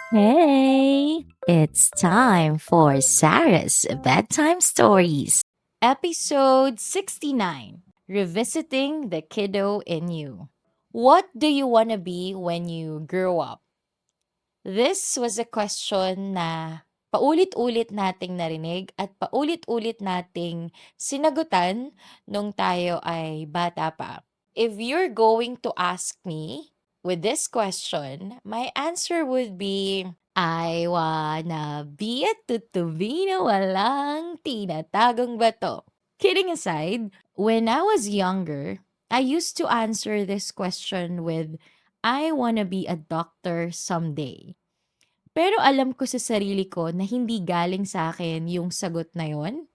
Hey, it's time for Sarah's Bedtime Stories. Episode 69, Revisiting the Kiddo in You. What do you want to be when you grow up? This was a question na paulit-ulit nating narinig at paulit-ulit nating sinagutan nung tayo ay bata pa. If you're going to ask me with this question, my answer would be, I wanna be a tutubi na walang tinatagong bato. Kidding aside, when I was younger, I used to answer this question with, I wanna be a doctor someday. Pero alam ko sa sarili ko na hindi galing sa akin yung sagot na yon.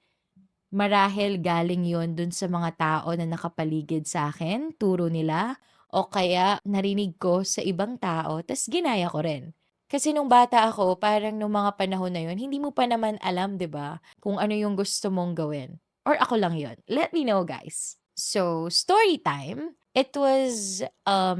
Marahil galing yon dun sa mga tao na nakapaligid sa akin, turo nila, o kaya narinig ko sa ibang tao, tas ginaya ko rin. Kasi nung bata ako, parang nung mga panahon na yun, hindi mo pa naman alam, 'di ba, kung ano yung gusto mong gawin. Or ako lang yon. Let me know, guys. So, story time. It was a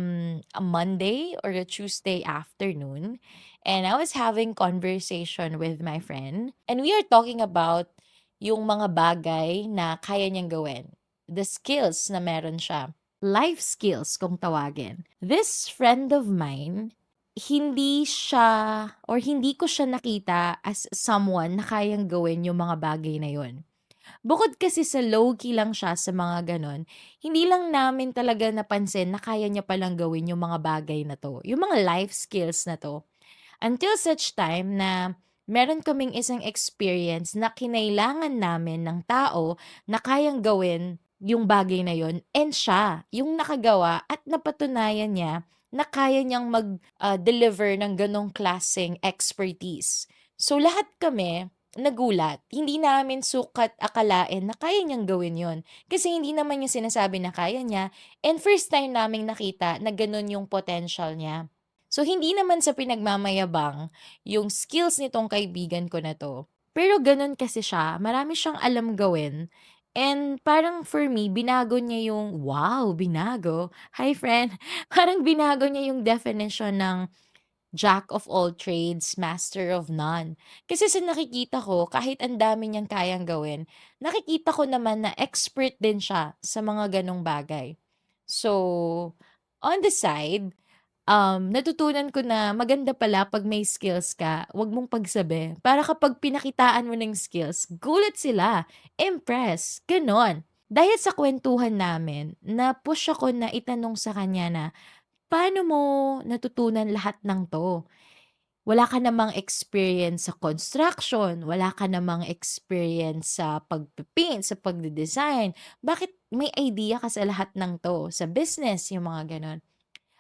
Monday or a Tuesday afternoon, and I was having conversation with my friend, and we are talking about yung mga bagay na kaya niyang gawin. The skills na meron siya. Life skills kung tawagin. This friend of mine, hindi siya or hindi ko siya nakita as someone na kayang gawin yung mga bagay na yun. Bukod kasi sa low-key lang siya sa mga gano'n, hindi lang namin talaga napansin na kaya niya palang gawin yung mga bagay na 'to, yung mga life skills na 'to. Until such time na meron kaming isang experience na kinailangan namin ng tao na kayang gawin yung bagay na yon, and siya yung nakagawa at napatunayan niya na kaya niyang mag-deliver ng ganong klaseng expertise. So lahat kami nagulat. Hindi namin sukat akalain na kaya niyang gawin yon. Kasi hindi naman niya sinasabi na kaya niya, and first time naming nakita na ganon yung potential niya. So, hindi naman sa pinagmamayabang yung skills nitong kaibigan ko na 'to. Pero gano'n kasi siya, marami siyang alam gawin, and parang for me binago niya yung wow, binago, hi friend. Parang binago niya yung definition ng jack of all trades, master of none. Kasi sa nakikita ko, kahit ang dami niyang kayang gawin, nakikita ko naman na expert din siya sa mga gano'ng bagay. So, on the side, natutunan ko na maganda pala 'pag may skills ka, 'wag mong pagsabi. Para kapag pinakitaan mo ng skills, gulat sila, impress, gano'n. Dahil sa kuwentuhan namin, na-push ako na itanong sa kanya na, "Paano mo natutunan lahat ng 'to? Wala ka namang experience sa construction, wala ka namang experience sa pagpe-paint, sa pagde-design. Bakit may idea ka sa lahat ng 'to, sa business?" Yung mga gano'n.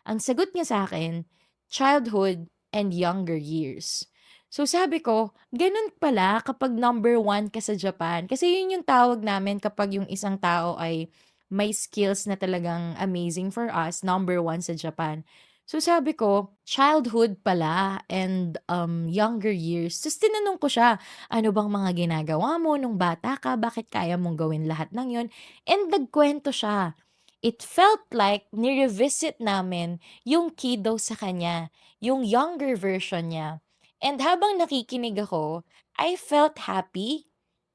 Ang sagot niya sa akin, childhood and younger years. So sabi ko, ganun pala kapag number one ka sa Japan. Kasi yun yung tawag namin kapag yung isang tao ay may skills na talagang amazing for us, number one sa Japan. So sabi ko, childhood pala and younger years. Tapos tinanong ko siya, ano bang mga ginagawa mo nung bata ka? Bakit kaya mong gawin lahat ng yun? And nagkwento siya. It felt like ni-revisit namin yung kiddo sa kanya, yung younger version niya. And habang nakikinig ako, I felt happy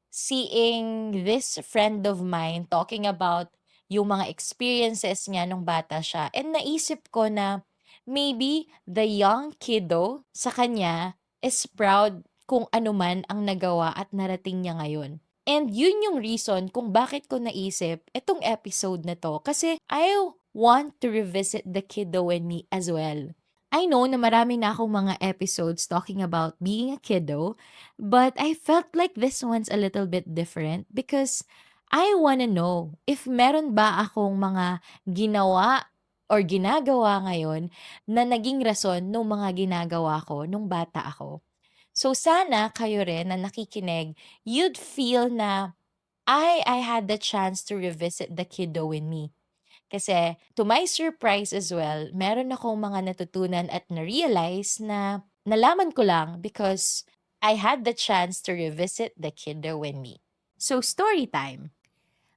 seeing this friend of mine talking about yung mga experiences niya nung bata siya. And naisip ko na maybe the young kiddo sa kanya is proud kung ano man ang nagawa at narating niya ngayon. And yun yung reason kung bakit ko naisip itong episode na 'to, kasi I want to revisit the kiddo in me as well. I know na marami na akong mga episodes talking about being a kiddo, but I felt like this one's a little bit different because I wanna know if meron ba akong mga ginawa or ginagawa ngayon na naging rason nung mga ginagawa ko nung bata ako. So sana kayo rin na nakikinig, you'd feel na, I had the chance to revisit the kiddo in me. Kasi to my surprise as well, meron akong mga natutunan at na-realize na nalaman ko lang because I had the chance to revisit the kiddo in me. So story time.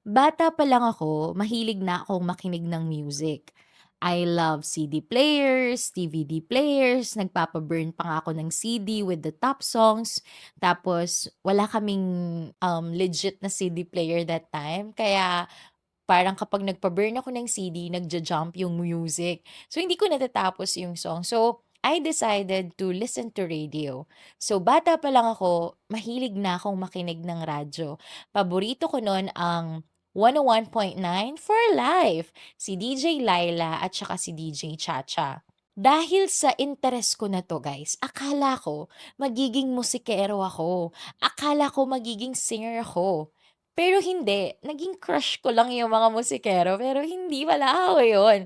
Bata pa lang ako, mahilig na akong makinig ng music. I love CD players, DVD players, nagpapa-burn pa nga ako ng CD with the top songs. Tapos wala kaming, legit na CD player that time kaya parang kapag nagpa-burn ako ng CD, nagja-jump yung music. So, hindi ko natatapos yung song. So, I decided to listen to radio. So, bata pa lang ako, mahilig na akong makinig ng radyo. Paborito ko nun ang 101.9 for life, si DJ Laila at saka si DJ Chacha. Dahil sa interest ko na 'to guys, akala ko magiging musikero ako, akala ko magiging singer ako. Pero hindi, naging crush ko lang yung mga musikero pero hindi pala ako yun.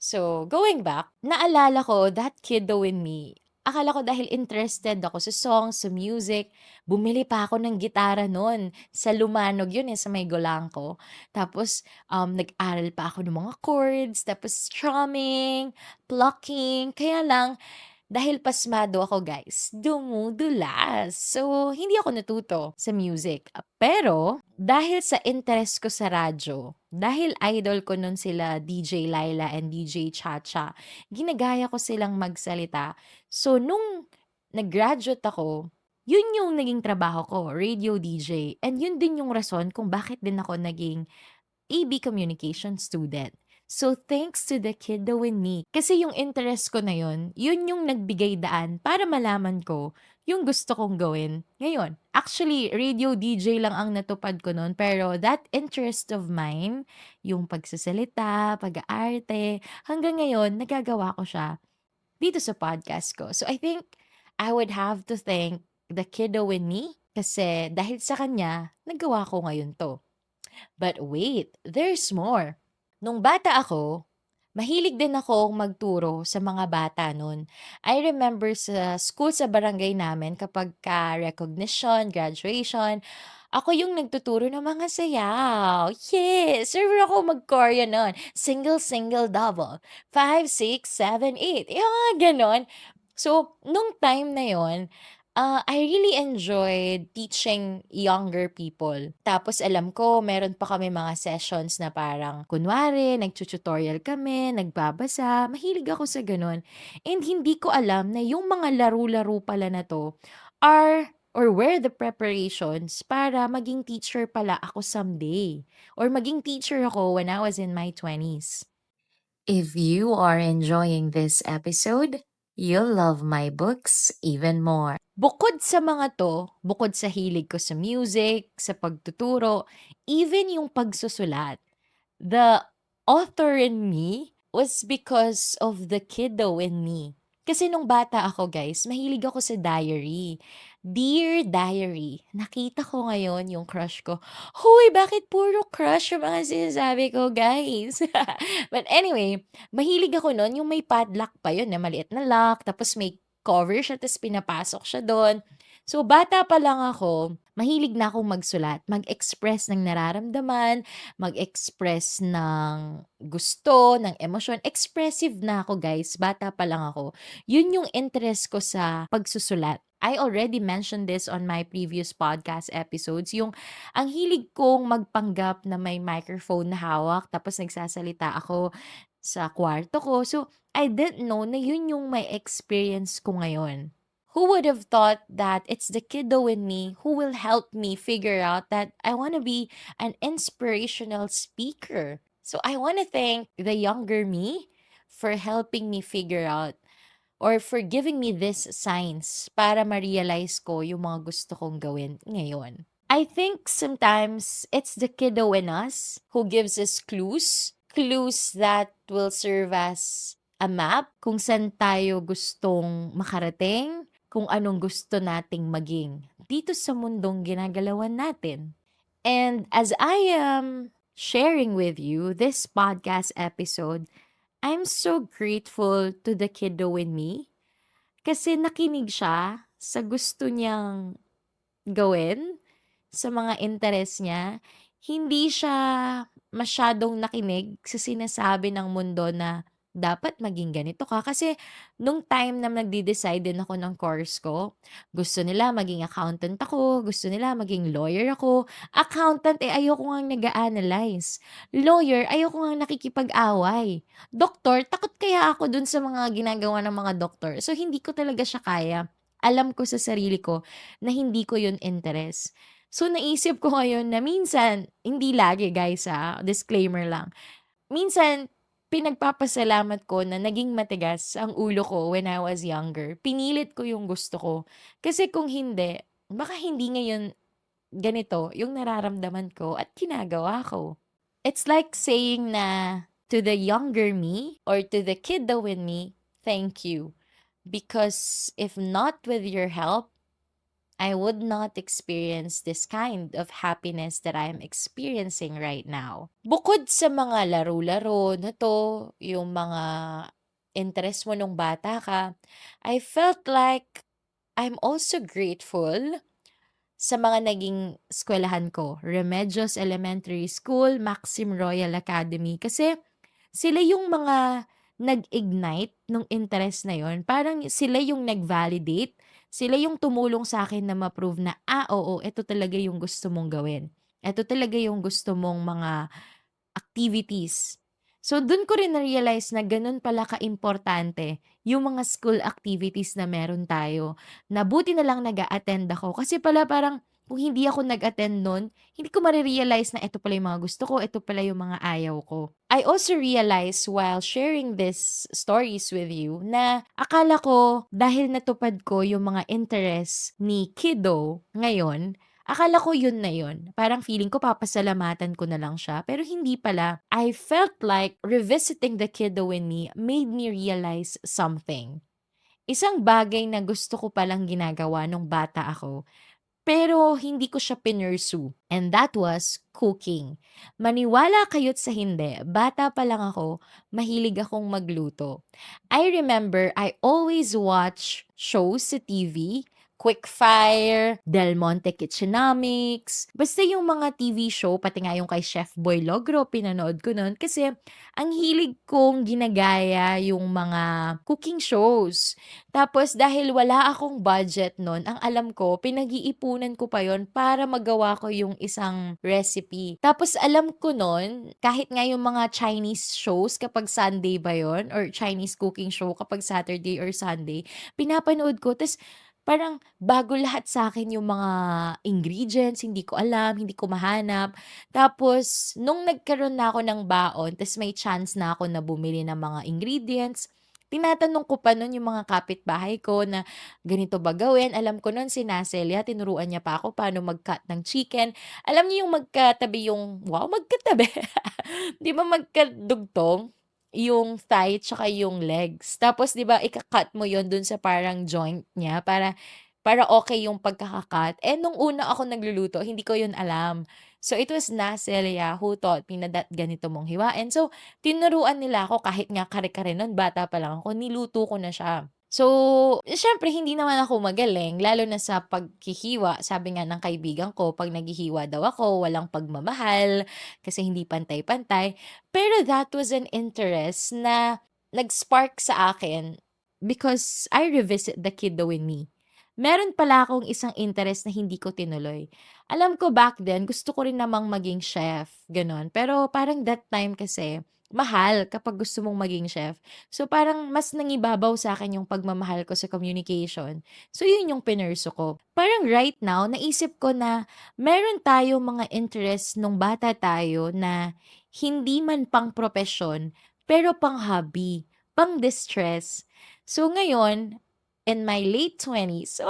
So, going back, naalala ko that kiddo in me. Akala ko dahil interested ako sa songs, sa music, bumili pa ako ng gitara nun. Sa Lumanog yun sa may Golangco. Tapos, nag-aral pa ako ng mga chords, tapos strumming, plucking. Kaya lang, dahil pasmado ako guys, dumudulas. So, hindi ako natuto sa music. Pero, dahil sa interest ko sa radyo, dahil idol ko nun sila DJ Laila and DJ Chacha, ginagaya ko silang magsalita. So, nung nag-graduate ako, yun yung naging trabaho ko, radio DJ. And yun din yung rason kung bakit din ako naging AB communication student. So, thanks to the kiddo in me. Kasi yung interest ko na yun yung nagbigay daan para malaman ko yung gusto kong gawin ngayon. Actually, radio DJ lang ang natupad ko nun, pero that interest of mine, yung pagsasalita, pag-aarte, hanggang ngayon, nagagawa ko siya dito sa podcast ko. So, I think I would have to thank the kiddo in me kasi dahil sa kanya, nagawa ko ngayon to. But wait, there's more. Nung bata ako, mahilig din ako magturo sa mga bata nun. I remember sa school sa barangay namin kapag ka-recognition, graduation, ako yung nagtuturo ng mga sayaw. Yes! Server ako mag-choreo nun. Single, single, double. 5, 6, 7, 8. Yung mga ganon. So, nung time na yon, I really enjoyed teaching younger people. Tapos alam ko meron pa kami mga sessions na parang kunwari nagtu-tutorial kami, nagbabasa, mahilig ako sa gano'n. And hindi ko alam na yung mga laro-laro pala na 'to are or were the preparations para maging teacher pala ako someday or maging teacher ako when I was in my 20s. If you are enjoying this episode, you'll love my books even more. Bukod sa mga to, bukod sa hilig ko sa music, sa pagtuturo, even yung pagsusulat, the author in me was because of the kiddo in me. Kasi nung bata ako guys, mahilig ako sa diary. Dear Diary, nakita ko ngayon yung crush ko. Hoy, bakit puro crush yung mga sinasabi ko, guys? But anyway, mahilig ako nun, yung may padlock pa yun, na maliit na lock, tapos may cover siya, tapos pinapasok siya doon. So, bata pa lang ako, mahilig na akong magsulat, mag-express ng nararamdaman, mag-express ng gusto, ng emosyon. Expressive na ako, guys. Bata pa lang ako. Yun yung interest ko sa pagsusulat. I already mentioned this on my previous podcast episodes, yung ang hilig kong magpanggap na may microphone na hawak tapos nagsasalita ako sa kwarto ko. So, I didn't know na yun yung may experience ko ngayon. Who would have thought that it's the kiddo in me who will help me figure out that I want to be an inspirational speaker? So I want to thank the younger me for helping me figure out or for giving me this signs para ma-realize ko yung mga gusto kong gawin ngayon. I think sometimes it's the kiddo in us who gives us clues that will serve as a map kung saan tayo gustong makarating, kung anong gusto nating maging dito sa mundong ginagalawan natin. And as I am sharing with you this podcast episode, I'm so grateful to the kiddo in me kasi nakinig siya sa gusto niyang gawin, sa mga interes niya. Hindi siya masyadong nakinig sa sinasabi ng mundo na dapat maging ganito ka. Kasi nung time na nagde-decide din ako ng course ko, gusto nila maging accountant ako, gusto nila maging lawyer ako. Accountant, ayoko ngang nag-a-analyze. Lawyer, ayoko ngang nakikipag-away. Doktor, takot kaya ako dun sa mga ginagawa ng mga doktor. So, hindi ko talaga siya kaya. Alam ko sa sarili ko na hindi ko yun interest. So, naisip ko ngayon na minsan, hindi lagi guys disclaimer lang. Minsan, pinagpapasalamat ko na naging matigas ang ulo ko when I was younger. Pinilit ko yung gusto ko. Kasi kung hindi, baka hindi ngayon ganito yung nararamdaman ko at ginagawa ko. It's like saying na to the younger me or to the kid daw in me, thank you. Because if not with your help, I would not experience this kind of happiness that I'm experiencing right now. Bukod sa mga laro-laro na to, yung mga interest mo nung bata ka, I felt like I'm also grateful sa mga naging eskwelahan ko. Remedios Elementary School, Maxim Royal Academy. Kasi sila yung mga nag-ignite nung interest na yon. Parang sila yung nag-validate, sila yung tumulong sa akin na ma-prove na, oo, eto talaga yung gusto mong gawin. Eto talaga yung gusto mong mga activities. So, dun ko rin na-realize na ganun pala kaimportante yung mga school activities na meron tayo. Na buti na lang nag-a-attend ako. Kasi pala parang kung hindi ako nag-attend nun, hindi ko marirealize na ito pala yung mga gusto ko, ito pala yung mga ayaw ko. I also realized while sharing these stories with you na akala ko dahil natupad ko yung mga interests ni kiddo ngayon, akala ko yun na yun. Parang feeling ko papasalamatan ko na lang siya. Pero hindi pala. I felt like revisiting the kiddo in me made me realize something. Isang bagay na gusto ko palang ginagawa nung bata ako, pero hindi ko siya pinursue. And that was cooking. Maniwala kayo't sa hindi, bata pa lang ako, mahilig akong magluto. I remember I always watch shows sa TV, Quickfire, Del Monte Kitchenomics, basta yung mga TV show, pati nga yung kay Chef Boy Logro, pinanood ko nun kasi ang hilig kong ginagaya yung mga cooking shows. Tapos dahil wala akong budget nun, ang alam ko, pinag-iipunan ko pa yon para magawa ko yung isang recipe. Tapos alam ko nun, kahit nga yung mga Chinese shows kapag Sunday ba yon or Chinese cooking show kapag Saturday or Sunday, pinapanood ko. Tapos parang bago lahat sa akin yung mga ingredients, hindi ko alam, hindi ko mahanap. Tapos nung nagkaroon na ako ng baon, tapos may chance na ako na bumili ng mga ingredients, tinatanong ko pa nun yung mga kapitbahay ko na, "Ganito ba gawin?" Alam ko nun si Nacelia, tinuruan niya pa ako paano mag-cut ng chicken. Alam niyo yung magkatabi yung wow, magkatabi, 'di ba magkadugtong yung thigh tsaka yung legs. Tapos 'di ba ika-cut mo yon dun sa parang joint niya para para okay yung pagkaka-cut. Eh, nung una ako nagluluto hindi ko yun alam. So, it was Nacelia who taught me na ganito mong hiwain. So, tinuruan nila ako kahit nga kare-kare nun, bata pa lang ako, niluto ko na siya. So, siyempre hindi naman ako magaling lalo na sa paghihiwa. Sabi nga ng kaibigan ko 'pag naghihiwa daw ako walang pagmamahal kasi hindi pantay-pantay. Pero that was an interest na nag-spark sa akin because I revisit the kiddo in me. Meron pala akong isang interest na hindi ko tinuloy. Alam ko back then gusto ko rin namang maging chef, gano'n. Pero parang that time kasi mahal kapag gusto mong maging chef. So, parang mas nangibabaw sa akin yung pagmamahal ko sa communication. So, yun yung pinurso ko. Parang right now, naisip ko na meron tayong mga interest nung bata tayo na hindi man pang propesyon, pero pang hobby, pang distress. So, ngayon, in my late 20s,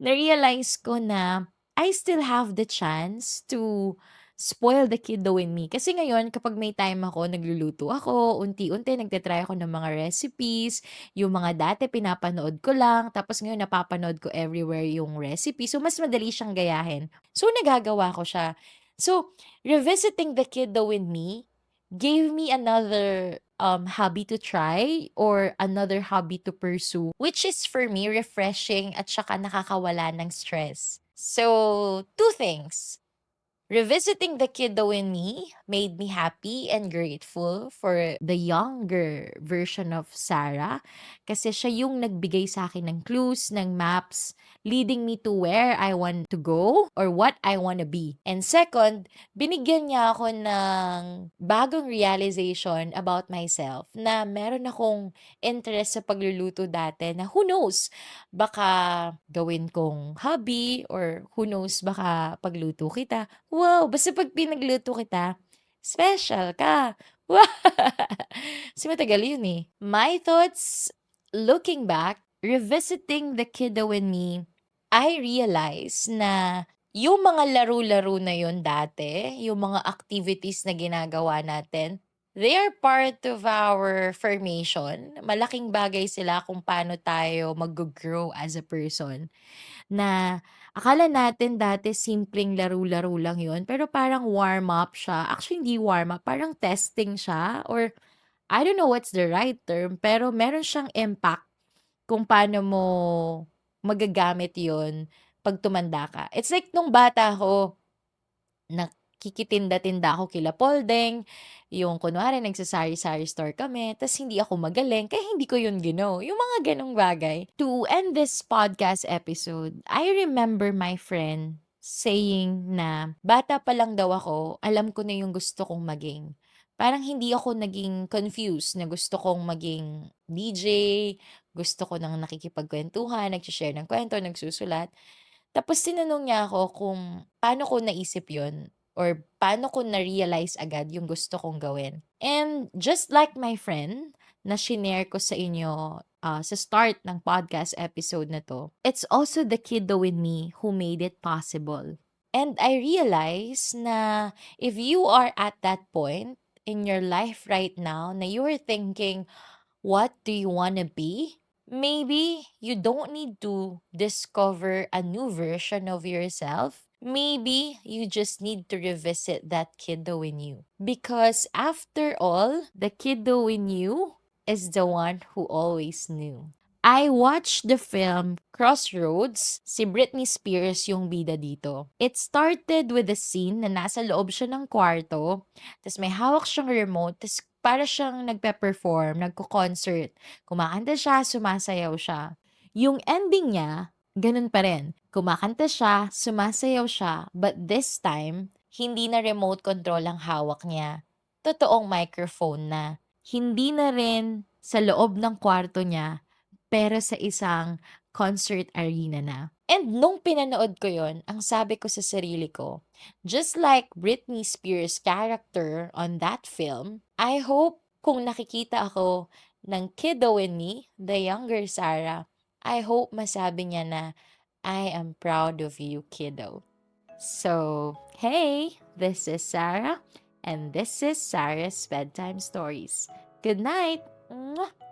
na-realize ko na I still have the chance to spoil the kiddo in me. Kasi ngayon, kapag may time ako, nagluluto ako, unti-unti nagte-try ako ng mga recipes, yung mga dati pinapanood ko lang, tapos ngayon napapanood ko everywhere yung recipe. So, mas madali siyang gayahin. So, nagagawa ko siya. So, revisiting the kiddo in me gave me another hobby to try or another hobby to pursue, which is for me refreshing at saka nakakawala ng stress. So, two things. Revisiting the kiddo in me made me happy and grateful for the younger version of Sarah kasi siya yung nagbigay sa akin ng clues, ng maps, leading me to where I want to go or what I want to be. And second, binigyan niya ako ng bagong realization about myself na meron akong interest sa pagluluto dati na who knows, baka gawin kong hobby or who knows, baka pagluto kita. Wow, basta 'pag pinagluto kita, special ka. Wow! Kasi matagal yun, eh. My thoughts, looking back, revisiting the kiddo in me, I realize na yung mga laro-laro na yun dati, yung mga activities na ginagawa natin, they are part of our formation. Malaking bagay sila kung paano tayo mag-grow as a person. Na akala natin dati simpleng laro-laro lang yun, pero parang warm-up siya. Actually, hindi warm-up, parang testing siya or I don't know what's the right term, pero meron siyang impact kung paano mo magagamit yun 'pag tumanda ka. It's like nung bata ako, nakikitinda-tinda ako kila Poldeng, yung kunwari nagsa-sari-sari store kami ta's hindi ako magaling kaya hindi ko yun yung mga gano'ng bagay. To end this podcast episode, I remember my friend saying na bata pa lang daw ako, alam ko na yung gusto kong maging. Parang hindi ako naging confused na gusto kong maging DJ, gusto ko ng nakikipagkuwentuhan, nagse-share ng kuwento, nagsusulat. Tapos tinanong niya ako kung paano ko naisip yun or paano ko na-realize agad yung gusto kong gawin. And just like my friend na shinare ko sa inyo sa start ng podcast episode na to, it's also the kiddo in me who made it possible. And I realize na if you are at that point in your life right now na you are thinking, what do you want to be? Maybe you don't need to discover a new version of yourself. Maybe you just need to revisit that kiddo in you. Because after all, the kiddo in you is the one who always knew. I watched the film Crossroads. Si Britney Spears yung bida dito. It started with a scene na nasa loob siya ng kwarto, tas may hawak siyang remote, tas para siyang nagpe-perform, nagko-concert. Kumakanta siya, sumasayaw siya. Yung ending niya, ganun pa rin. Kumakanta siya, sumasayaw siya, but this time, hindi na remote control ang hawak niya. Totoong microphone na. Hindi na rin sa loob ng kwarto niya, pero sa isang concert arena na. And nung pinanood ko yon, ang sabi ko sa sarili ko, just like Britney Spears' character on that film, I hope kung nakikita ako ng kiddo in me, the younger Sarah, I hope masabi niya na, I am proud of you, kiddo. So, hey, this is Sarah, and this is Sarah's Bedtime Stories. Good night! Mwah!